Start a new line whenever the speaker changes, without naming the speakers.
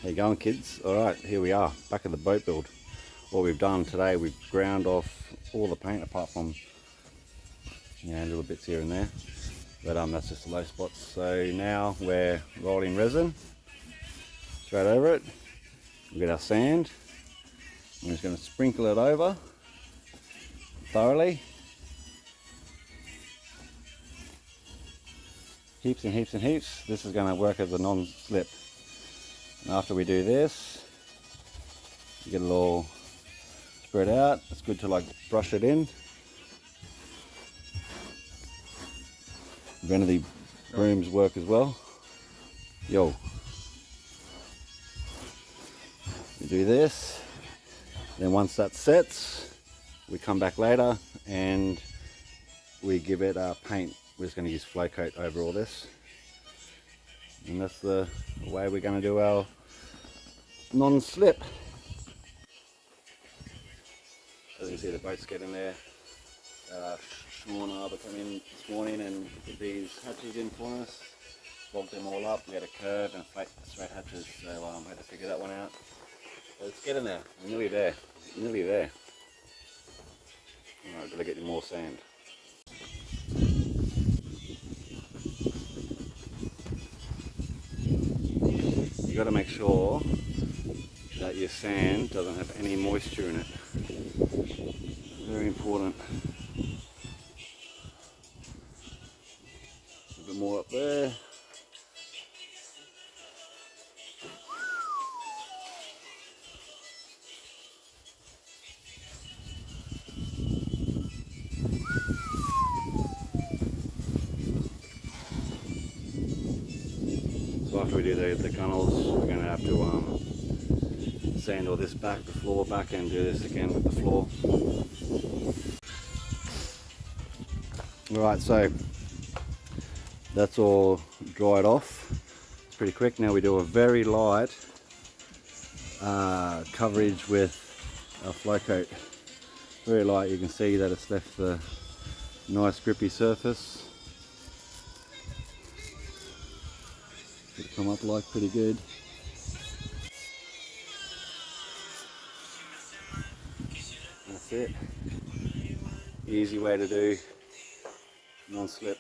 How you going, kids? Alright, here we are, back at the boat build. What we've done today, we've ground off all the paint apart from, little bits here and there. But that's just the low spots. So now we're rolling resin straight over it. We've got our sand. I'm just going to sprinkle it over thoroughly. Heaps and heaps and heaps. This is going to work as a non-slip. And after we do this, you get it all spread out. It's good to like brush it in. Vanity brooms work as well. Yo. We do this. Then once that sets, we come back later and we give it paint. We're just going to use flow coat over all this. And that's the way we're going to do our non-slip. As you can see, the boat's getting there. Sean Arbor came in this morning and put these hatches in for us. Logged them all up. We had a curve and straight hatches, so I had to figure that one out. But it's getting there. We're nearly there. Nearly there. Alright, gotta get you more sand. You got to make sure that your sand doesn't have any moisture in it. Very important. A bit more up there. So after we do the gunnels, we're going to have to sand all this back, the floor back, and do this again with the floor. Alright, so that's all dried off. It's pretty quick. Now we do a very light coverage with our flow coat. Very light. You can see that it's left the nice grippy surface. Should come up like pretty good. That's it. Easy way to do non-slip.